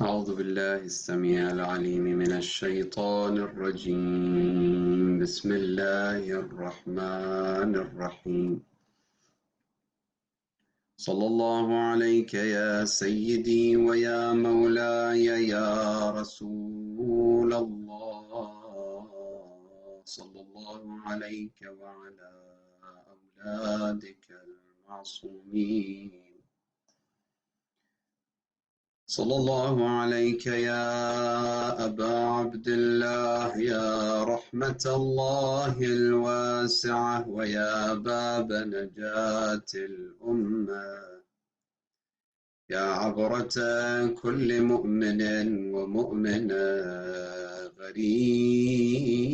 أعوذ بالله السميع العليم من الشيطان الرجيم. بسم الله الرحمن الرحيم. صلى الله عليك يا سيدي ويا مولاي يا رسول الله. صلى الله عليك وعلى أولادك المعصومين. صلى الله عليك يا أبا عبد الله يا رحمة الله الواسعة ويا باب نجاة الأمة، يا عبرة كل مؤمن ومؤمنة غريب،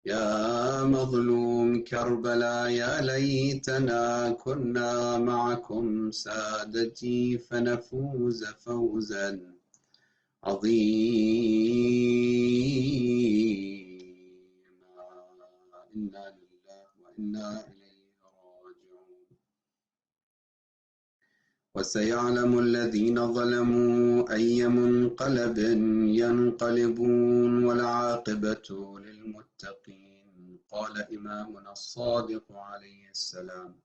يا مظلوم كربلاء يا ليتنا كنا معكم سادتي فنفوز فوزا عظيما. إنا لله وإنا إليه راجعون. وسيعلم الذين ظلموا أي منقلب ينقلبون والعاقبة للمتقين. قال إمامنا الصادق عليه السلام: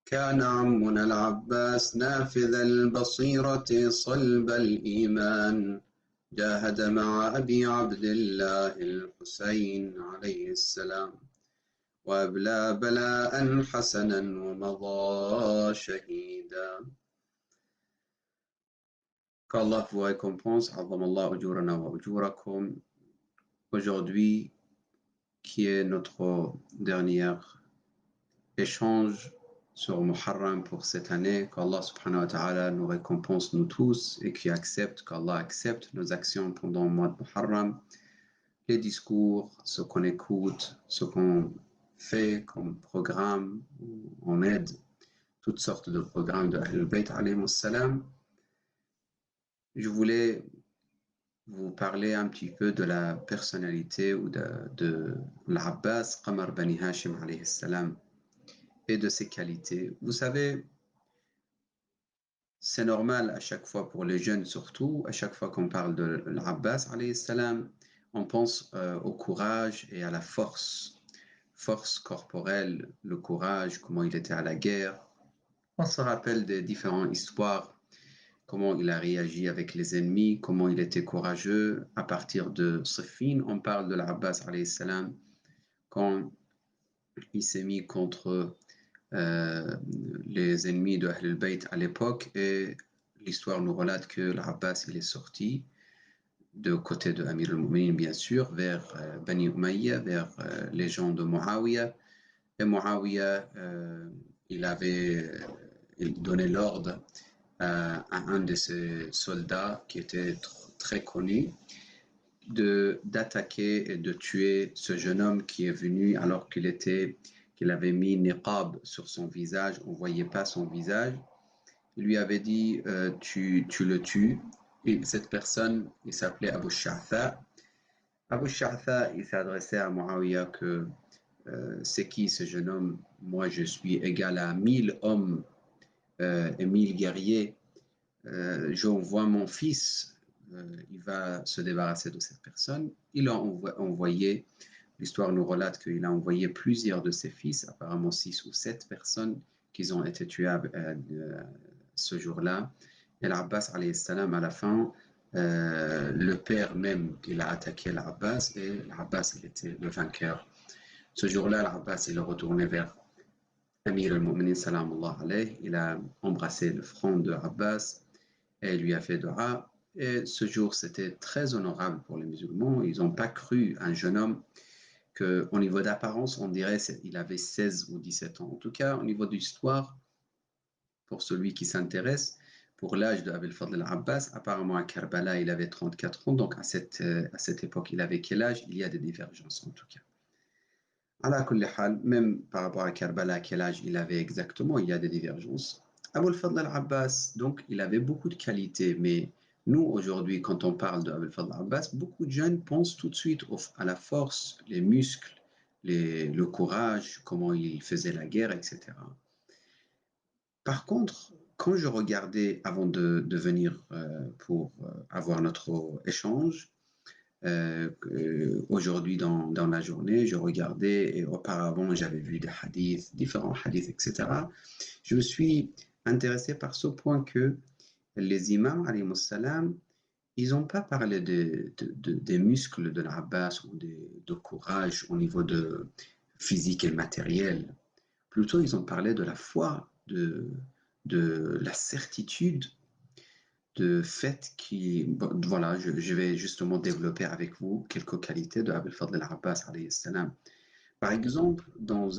كان عمنا العباس نافذ البصيرة صلب الإيمان، جاهد مع أبي عبد الله الحسين عليه السلام وأبلى بلاء حسنا ومضى شهيدا. Qu'Allah vous récompense. Azzamallah ujurana wa ujurakum. Aujourd'hui, qui est notre dernier échange sur Muharram pour cette année, qu'Allah subhanahu wa ta'ala nous récompense nous tous et qu'Allah accepte nos actions pendant le mois de Muharram, les discours, ce qu'on écoute, ce qu'on fait comme programme, on aide toutes sortes de programmes de Ahlul Bayt alayhi salam. Je voulais vous parler un petit peu de la personnalité ou de l'Abbas Qamar Bani Hashim alayhi salam et de ses qualités. Vous savez, c'est normal à chaque fois pour les jeunes surtout, à chaque fois qu'on parle de l'Abbas alayhi salam, on pense au courage et à la force corporelle, le courage, comment il était à la guerre. On se rappelle des différentes histoires, comment il a réagi avec les ennemis, comment il était courageux. À partir de Siffin, on parle de l'Abbas alayhi salam quand il s'est mis contre les ennemis de Ahlul Bayt à l'époque, et l'histoire nous relate que l'Abbas il est sorti de côté de Amir al-Mu'minin bien sûr vers Bani Umayya, vers les gens de Muawiyah, et Muawiyah il donnait l'ordre à un de ses soldats qui était très connu d'attaquer et de tuer ce jeune homme qui est venu alors qu'il avait mis niqab sur son visage, on ne voyait pas son visage. Il lui avait dit tu le tues. Et cette personne, il s'appelait Abu Sha'tha. Abu Sha'tha, il s'est adressé à Muawiyah que c'est qui ce jeune homme? Moi je suis égal à 1000 hommes et 1000 guerriers. J'envoie mon fils, il va se débarrasser de cette personne. Il a envoyé, l'histoire nous relate qu'il a envoyé plusieurs de ses fils, apparemment 6 ou 7 personnes qui ont été tuées ce jour-là. Et l'Abbas alayhi salam, à la fin, le père même, il a attaqué l'Abbas et l'Abbas, il était le vainqueur. Ce jour-là, l'Abbas, il est retourné vers Amir al-Mu'minin salamullah alayhi. Il a embrassé le front de l'Abbas et lui a fait dua. Et ce jour, c'était très honorable pour les musulmans. Ils n'ont pas cru un jeune homme qu'au niveau d'apparence, on dirait qu'il avait 16 ou 17 ans. En tout cas, au niveau de l'histoire, pour celui qui s'intéresse, pour l'âge de Abil Fadl al-Abbas, apparemment à Karbala, il avait 34 ans. Donc à cette époque, il avait quel âge? Il y a des divergences en tout cas. Ala kulli hal, même par rapport à Karbala, quel âge il avait exactement, il y a des divergences. Abul Fadl al-Abbas, donc il avait beaucoup de qualités, mais nous aujourd'hui, quand on parle d'Abul Fadl al-Abbas, beaucoup de jeunes pensent tout de suite à la force, les muscles, le courage, comment il faisait la guerre, etc. Par contre, quand je regardais, avant de venir pour avoir notre échange, aujourd'hui dans la journée, je regardais, et auparavant j'avais vu des hadiths, différents hadiths, etc. Je me suis intéressé par ce point que les imams, alayhimus salam, ils n'ont pas parlé des muscles de l'Abbas ou de courage au niveau de physique et matériel. Plutôt, ils ont parlé de la foi, de la certitude de fait qui, bon, voilà, je vais justement développer avec vous quelques qualités de Abul Fadl al-Abbas alayhi salam. Par exemple, dans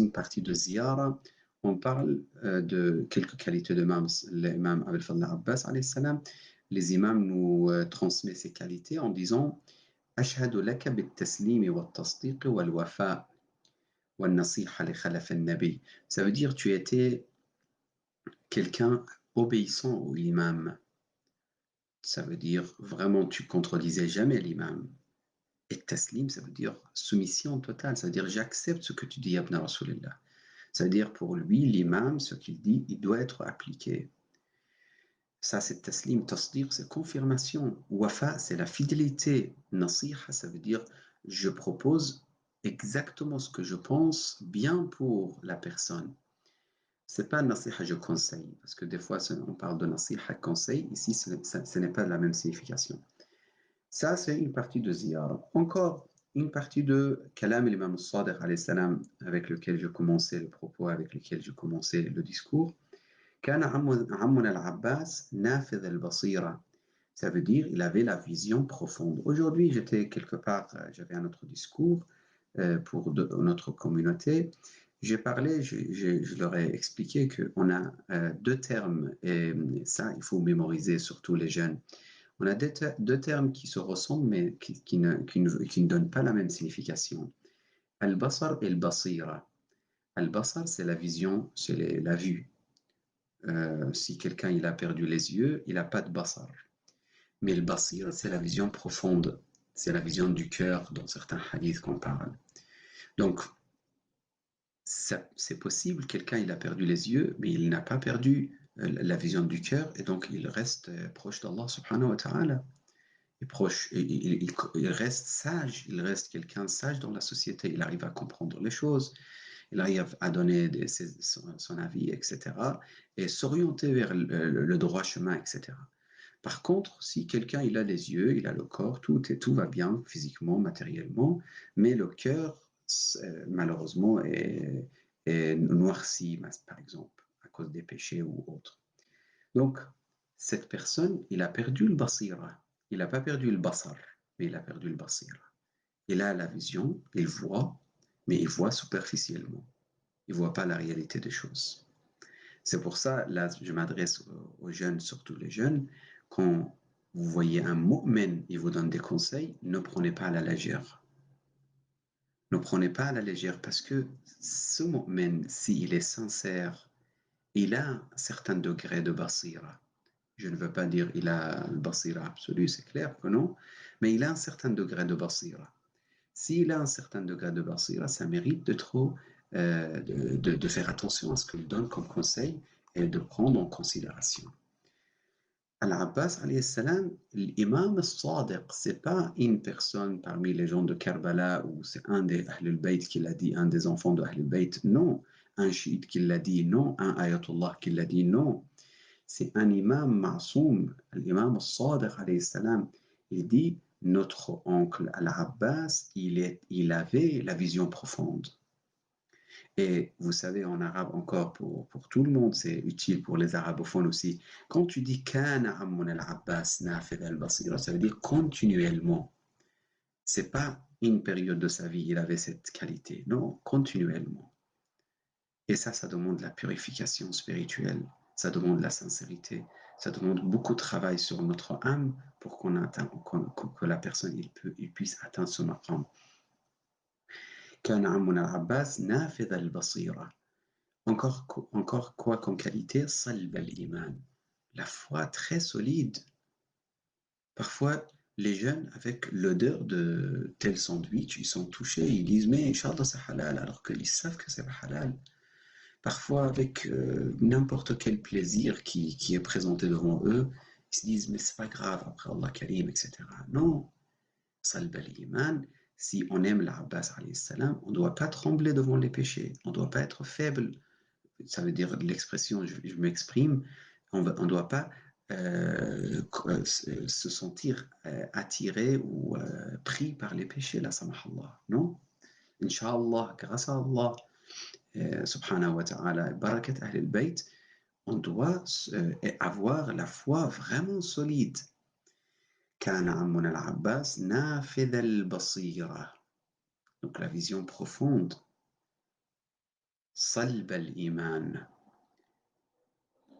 une partie de Ziyara, on parle de quelques qualités de l'imam Abul Fadl al-Abbas alayhi salam. Les imams nous transmettent ces qualités en disant أشهد لك بالتسليم والتصديق والوفاء والنصيحة لخلف النبي. Ça veut dire tu étais quelqu'un obéissant au imam. Ça veut dire vraiment tu contredisais jamais l'imam. Et taslim, ça veut dire soumission totale. Ça veut dire j'accepte ce que tu dis, Ibn Rasulillah. Ça veut dire pour lui, l'imam, ce qu'il dit, il doit être appliqué. Ça, c'est taslim. Tasdir, c'est confirmation. Wafa, c'est la fidélité. Nasiha, ça veut dire je propose exactement ce que je pense bien pour la personne. C'est pas nasiha, je conseille. Parce que des fois, on parle de nasiha, conseil. Ici, ce n'est pas la même signification. Ça, c'est une partie de ziyara. Encore une partie de kalam l'imam al-Sadiq alayhi salam avec lequel je commençais le propos, avec lequel je commençais le discours. كان عمنا العباس نافذ البصيرة. Ça veut dire il avait la vision profonde. Aujourd'hui, j'étais quelque part, j'avais un autre discours pour notre communauté. J'ai parlé, je leur ai expliqué qu'on a deux termes, et ça, il faut mémoriser, surtout les jeunes. On a deux termes qui se ressemblent, mais qui ne donnent pas la même signification. Al-basar et al-basira. Al-basar, c'est la vision, c'est la vue. Si quelqu'un il a perdu les yeux, il n'a pas de basar. Mais le basir, c'est la vision profonde. C'est la vision du cœur dans certains hadiths qu'on parle. Donc, c'est possible, quelqu'un il a perdu les yeux, mais il n'a pas perdu la vision du cœur, et donc il reste proche d'Allah subhanahu wa ta'ala. Proche, il reste sage, il reste quelqu'un sage dans la société, il arrive à comprendre les choses, il arrive à donner son avis, etc., et s'orienter vers le droit chemin, etc. Par contre, si quelqu'un il a les yeux, il a le corps, tout va bien physiquement, matériellement, mais le cœur, malheureusement, est noirci, par exemple, à cause des péchés ou autres. Donc, cette personne, il a perdu le basira. Il n'a pas perdu le basar, mais il a perdu le basira. Il a la vision, il voit, mais il voit superficiellement. Il ne voit pas la réalité des choses. C'est pour ça, là, je m'adresse aux jeunes, surtout les jeunes, quand vous voyez un mu'min, il vous donne des conseils, ne prenez pas à la légère. Ne prenez pas à la légère parce que ce mu'min, s'il est sincère, il a un certain degré de basira. Je ne veux pas dire qu'il a le basira absolu, c'est clair que non, mais il a un certain degré de basira. S'il a un certain degré de basira, ça mérite de faire attention à ce qu'il donne comme conseil et de prendre en considération. Al-Abbas, alayhi salam, l'imam al-Sadiq, c'est pas une personne parmi les gens de Karbala ou c'est un des Ahlul Bayt qui l'a dit, un des enfants de Ahlul Bayt, non. Un chiite qui l'a dit, non. Un ayatollah qui l'a dit, non. C'est un imam ma'soum, l'imam al-Sadiq alayhi salam. Il dit, notre oncle Al-Abbas, il avait la vision profonde. Et vous savez, en arabe encore, pour tout le monde, c'est utile pour les arabophones aussi. Quand tu dis Kana Ammun al-Abbas nafid al-Basira, ça veut dire continuellement. C'est pas une période de sa vie, il avait cette qualité. Non, continuellement. Et ça demande la purification spirituelle, ça demande la sincérité, ça demande beaucoup de travail sur notre âme pour que la personne il puisse atteindre ce maqam. كان عمنا العباس نافذ البصيرة. Encore quoi comme qualité? Salb al-iman. La foi très solide. Parfois, les jeunes, avec l'odeur de tel sandwich, ils sont touchés, ils disent mais Inch'Allah c'est halal, alors qu'ils savent que c'est pas halal. parfois avec n'importe quel plaisir qui est présenté devant eux, ils se disent mais c'est pas grave, après Allah Karim, etc. Non, Salb al-Iman, si on aime l'Abbas alayhi salam, on ne doit pas trembler devant les péchés, on ne doit pas être faible, ça veut dire l'expression, je m'exprime, on ne doit pas se sentir attiré ou pris par les péchés, la samahallah, non? Inch'Allah, grâce à Allah, subhanahu wa ta'ala, barakat ahl al-bayt, on doit avoir la foi vraiment solide. كان عمنا العباس نافذ البصيرة. Donc la vision profonde. صلب الإيمان.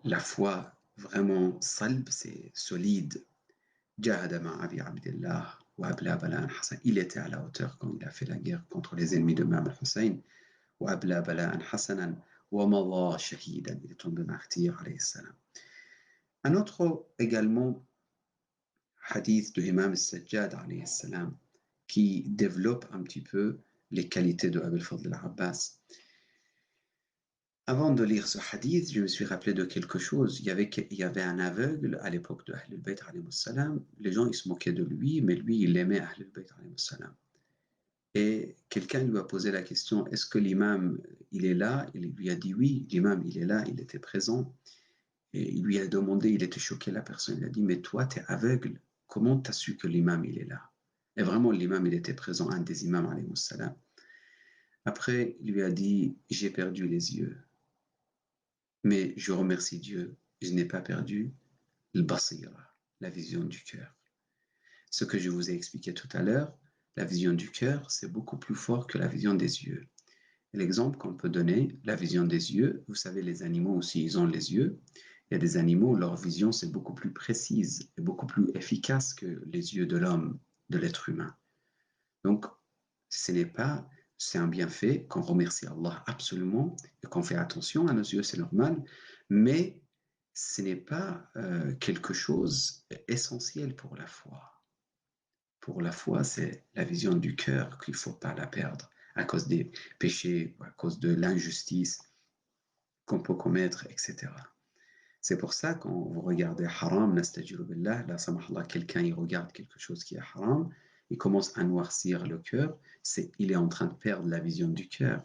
La foi vraiment salb, c'est solide. جاهد مع أبي عبد الله وأبلى بلاء حسن. Il était à la hauteur quand il a fait la guerre contre les ennemis de Imam al-Hussein. وأبلى بلاء حسنا ومضى شهيدا. Il est tombé martyr عليه السلام. Un autre également hadith de Imam al-Sajjad alayhi salam qui développe un petit peu les qualités de Abu al-Fadl al-Abbas. Avant de lire ce hadith, je me suis rappelé de quelque chose. Il y avait un aveugle à l'époque de Ahl al-Bayt alayhi salam. Les gens ils se moquaient de lui, mais lui il aimait Ahl al-Bayt alayhi salam. Et quelqu'un lui a posé la question, est-ce que l'imam il est là? Il lui a dit oui, l'imam il est là, il était présent. Et il lui a demandé, il était choqué, la personne, il a dit, mais toi tu es aveugle, comment tu as su que l'imam il est là? Et vraiment l'imam il était présent, un des imams alayhi salam. Après il lui a dit, j'ai perdu les yeux. Mais je remercie Dieu, je n'ai pas perdu le basira, la vision du cœur. Ce que je vous ai expliqué tout à l'heure, la vision du cœur, c'est beaucoup plus fort que la vision des yeux. L'exemple qu'on peut donner, la vision des yeux, vous savez, les animaux aussi, ils ont les yeux. Il y a des animaux, leur vision, c'est beaucoup plus précise et beaucoup plus efficace que les yeux de l'homme, de l'être humain. Donc, c'est un bienfait qu'on remercie Allah absolument et qu'on fait attention à nos yeux, c'est normal, mais ce n'est pas quelque chose d'essentiel pour la foi. Pour la foi, c'est la vision du cœur qu'il ne faut pas la perdre à cause des péchés, à cause de l'injustice qu'on peut commettre, etc. C'est pour ça quand vous regardez haram, nastajiru billah, la samahallah, quelqu'un il regarde quelque chose qui est haram, il commence à noircir le cœur, il est en train de perdre la vision du cœur.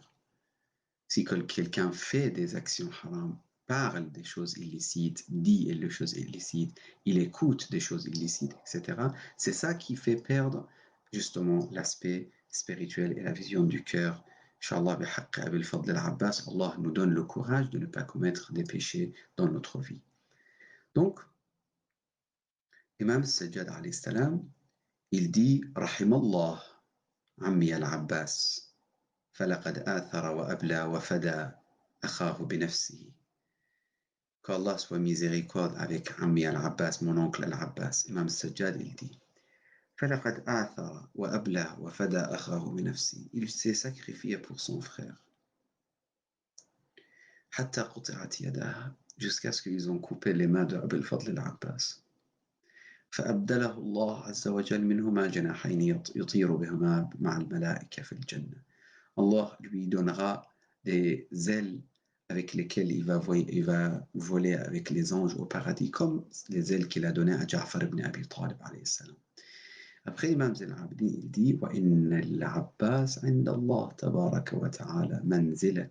Si quelqu'un fait des actions haram, parle des choses illicites, dit des choses illicites, il écoute des choses illicites, etc., c'est ça qui fait perdre justement l'aspect spirituel et la vision du cœur. Inch'Allah, bihaqq Abil Fadl al-Abbas, Allah nous donne le courage de ne pas commettre des péchés dans notre vie. Donc, Imam Sajjad alayhi salam, il dit Rahimallah, Ammi al-Abbas, فلقد آثر وأبلى وفدى أخاه بنفسه. Qu'Allah soit miséricorde avec Ammi al-Abbas, mon oncle al-Abbas. Imam Sajjad, il dit فلقد آثر وأبلى وفدى أخاه بنفسه. Il s'est sacrifié pour son frère. حتى قطعت يداه, jusqu'à ce qu'ils ont coupé les mains de Abu al-Fadl al-Abbas. فأبدله الله عز وجل منهما جناحين يطير بهما مع الملائكة في الجنة. Allah lui donnera des ailes avec lesquelles il va voler avec les anges au paradis, comme les ailes qu'il a données à Ja'far ibn Abi Talib alayhi salam. Après, Imam Zayn al-Abidin, il dit وَإِنَّ الْعَبَّاسَ عِنْدَ اللَّهِ تَبَارَكَ وَتَعَالَى مَنْزِلَةٌ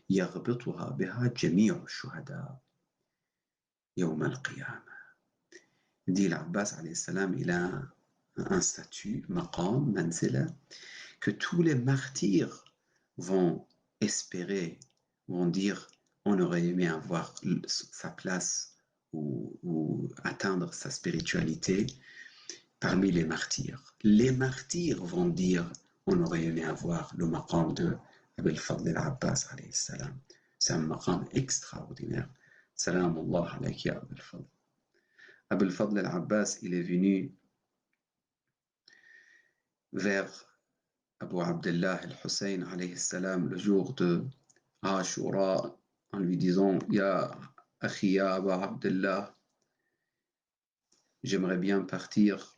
يَغْبِطُهَا بِهَا جَمِيعُ الشُّهَدَاءِ يَوْمَ الْقِيَامَةِ. Il dit l'Abbas alayhi salam, il a un statut, maqam, manzila, que tous les martyrs vont espérer, vont dire on aurait aimé avoir sa place ou atteindre sa spiritualité parmi les martyrs. Les martyrs vont dire on aurait aimé avoir le maqam de Abu al-Fadl al-Abbas alayhi salam. C'est un maqam extraordinaire. Salam Allah alayhi Abu al-Fadl. Abu al-Fadl al-Abbas, il est venu vers Abu Abdullah al-Hussein alayhi salam le jour de Ashura en lui disant Ya Akhi ya Abu Abdullah, j'aimerais bien partir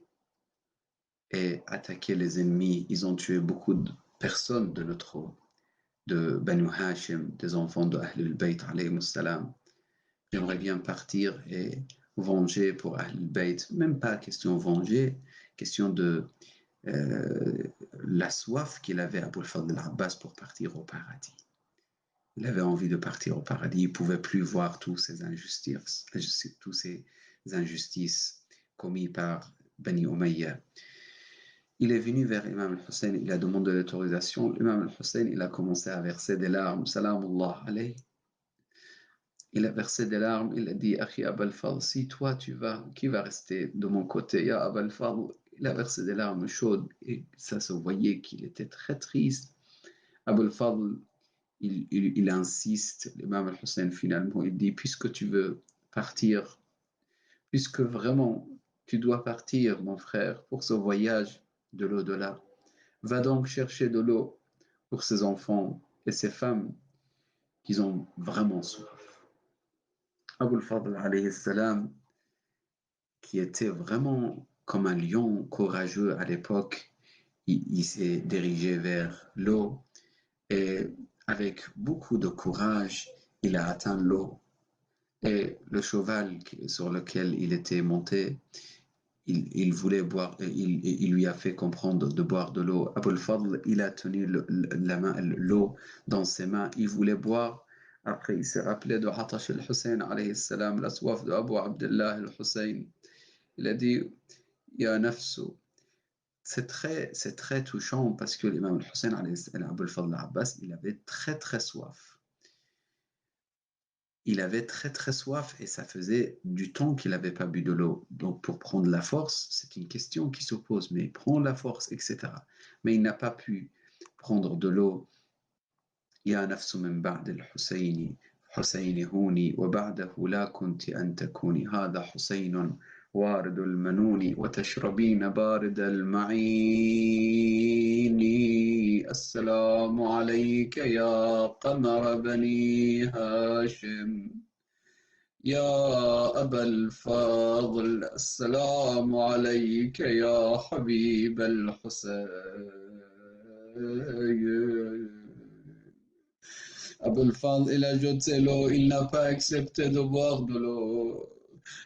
et attaquer les ennemis. Ils ont tué beaucoup de personnes de de Banu Hashim, des enfants de Ahlul Bayt alayhi salam. J'aimerais bien partir et venger pour Ahlul Bayt, même pas question venger, question de la soif qu'il avait Abul Fadl al-Abbas pour partir au paradis. Il avait envie de partir au paradis, il ne pouvait plus voir toutes ces injustices commises par Bani Umayya. Il est venu vers Imam al-Hussein, il a demandé l'autorisation. L'imam al-Hussein, il a commencé à verser des larmes. Salamullah alayhi. Il a versé des larmes, il a dit, Akhi Abul Fadl, si toi tu vas, qui va rester de mon côté? Ya Abul Fadl. Il a versé des larmes chaudes et ça se voyait qu'il était très triste. Abul Fadl, il insiste, l'imam al-Hussein finalement, il dit, puisque tu veux partir, puisque vraiment tu dois partir, mon frère, pour ce voyage de l'au-delà, va donc chercher de l'eau pour ces enfants et ces femmes qui ont vraiment soif. Abul Fadl alayhi salam, qui était vraiment comme un lion courageux à l'époque, il s'est dirigé vers l'eau et avec beaucoup de courage, il a atteint l'eau. Et le cheval sur lequel il était monté, il voulait boire, il lui a fait comprendre de boire de l'eau. Abul Fadl, il a tenu l'eau dans ses mains, il voulait boire. Après, il s'est rappelé de Hatash al-Hussein, alayhi salam, la soif de Abu Abdullah al-Hussein. Il a dit, Ya nafsu. C'est très touchant parce que l'imam al-Hussein, Abul Fadl al-Abbas, il avait très soif. Il avait très soif et ça faisait du temps qu'il n'avait pas bu de l'eau. Donc pour prendre la force, c'est une question qui se pose, mais prendre la force, etc. Mais il n'a pas pu prendre de l'eau. يا نفس من بعد الحسين حسين هوني وبعده لا كنت أن تكوني هذا حسين وارد المنون وتشربين بارد المعين السلام عليك يا قمر بني هاشم يا أبا الفضل السلام عليك يا حبيب الحسين. Abul Fadl, il a jeté l'eau, il n'a pas accepté de boire de l'eau.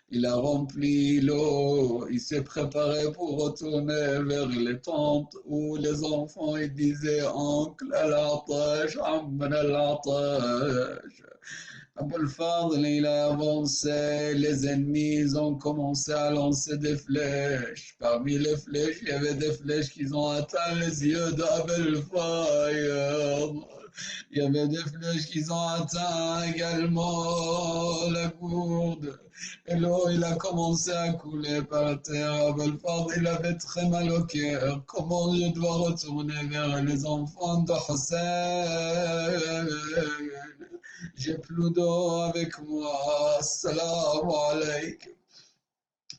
Il a rempli l'eau, il s'est préparé pour retourner vers les tentes où les enfants ils disaient Oncle Al-Atash, Amr Al-Atash. Abul Fadl, il a avancé, les ennemis ont commencé à lancer des flèches. Parmi les flèches, il y avait des flèches qui ont atteint les yeux d'Abul Fadl. Il y avait des flèches qui ont atteint également la gourde. Et l'eau, il a commencé à couler par terre. Abul Fadl, il avait très mal au cœur. Comment je dois retourner vers les enfants de Hussein? J'ai plus d'eau avec moi. Salam alaikum.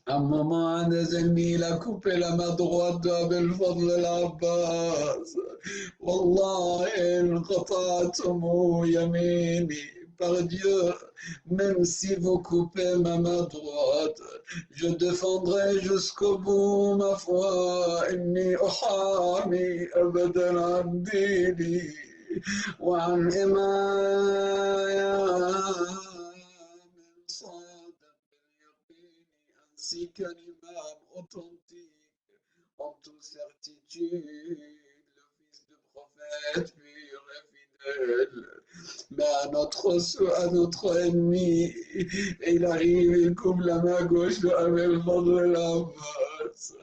À un moment, un des ennemis, il a coupé la main droite d'Abul Fadl al-Abbas. Wallah, qata'tumu yamini. Par Dieu, même si vous coupez ma main droite, je défendrai jusqu'au bout ma foi. Inni uhami abadan an dini wa an imam. Ainsi qu'un imam authentique, en toute certitude, le fils du prophète pur et fidèle. Mais à notre ennemi, il arrive, il coupe la main gauche de Abul Fadl al-Abbas.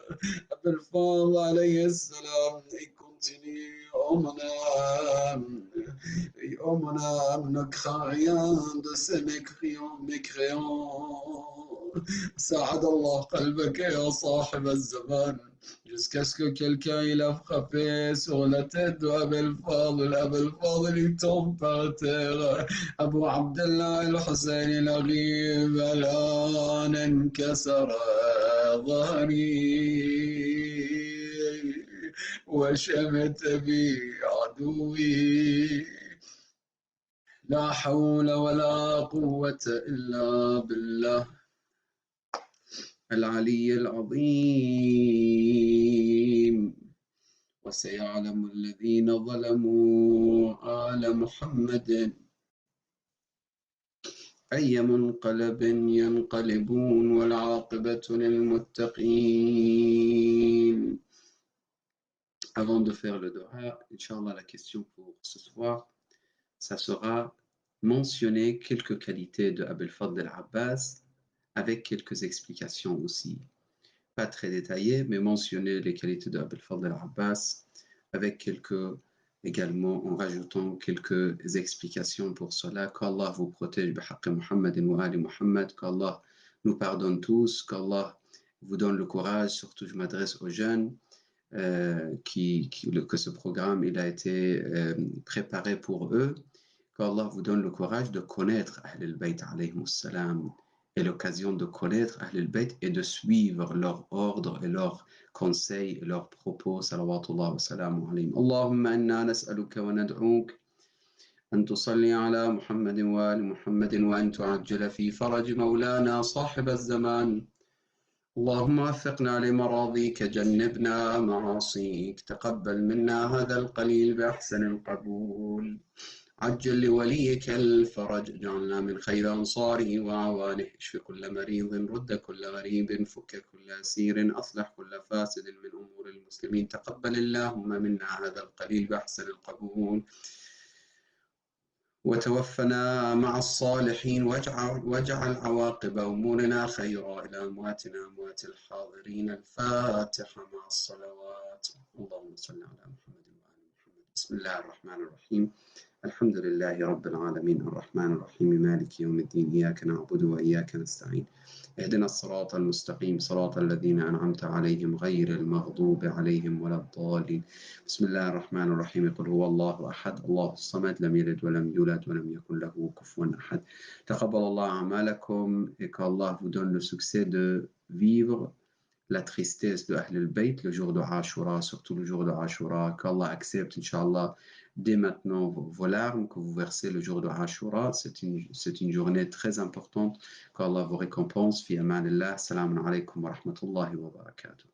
Abul Fadl alayhi salam, il continue, oh mon âme, ne crains rien de ces mécréants. ساعد الله قلبك يا صاحب الزمان. Jusqu'à ce que quelqu'un il a frappé sur la tête de Abul Fadl. Abul Fadl il tombe par terre. Abu Abdullah al-Hussein il arrive. الآن انكسر ظهري وشمت بي عدوي. لا حول ولا قوة إلا بالله العلي العظيم. وسيعلم الذين ظلموا آل محمد أي منقلب ينقلبون والعاقبة للمتقين. Avant de faire le dua, Inch'Allah, la question pour ce soir, ça sera mentionner quelques qualités de Abul Fadl al-Abbas avec quelques explications aussi. Pas très détaillées, mais mentionner les qualités de Abul Fadl al-Abbas avec quelques, également en rajoutant quelques explications pour cela. Qu'Allah vous protège, bihaqqi Muhammadin wa ali Muhammad, qu'Allah nous pardonne tous, qu'Allah vous donne le courage, surtout je m'adresse aux jeunes, que ce programme il a été préparé pour eux, qu'Allah vous donne le courage de connaître Ahl al-Bayt alayhimus salam et l'occasion de connaître Ahl al-Bayt et de suivre leurs ordres et leurs conseils et leurs propos salawatullah wa salamu alayhim. Allahumma inna nas'aluka wa nad'uk أن تصلي على محمد وآل محمد وأن تعجل في فرج مولانا صاحب الزمان. اللهم وفقنا لمراضيك جنبنا معاصيك تقبل منا هذا القليل بأحسن القبول عجل لوليك الفرج اجعلنا من خير أنصاره وعوانه اشف كل مريض رد كل غريب فك كل أسير أصلح كل فاسد من أمور المسلمين تقبل اللهم منا هذا القليل بأحسن القبول وتوفنا مع الصالحين واجعل عواقب أمورنا خيرا إلى أمواتنا أموات الحاضرين. الفاتحة مع الصلوات. اللهم صل على محمد وآل محمد. بسم الله الرحمن الرحيم. الحمد لله رب العالمين الرحمن الرحيم مالك يوم الدين إياك نعبد وإياك نستعين اهدنا الصراط المستقيم صراط الذين أنعمت عليهم غير المغضوب عليهم ولا الضالين. بسم الله الرحمن الرحيم قل هو الله أحد الله الصمد لم يلد ولم يولد ولم يكن له كفوا أحد. تقبل الله أعمالكم et qu'Allah vous donne le succès de vivre la tristesse de Ahl al-Bayt le jour de Ashura, surtout le jour de Ashura, qu'Allah accepte, Inch'Allah, dès maintenant vos larmes que vous versez le jour de Ashura. C'est une journée très importante, qu'Allah vous récompense. Fi amanillah, salamun alaykum wa rahmatullahi wa barakatuh.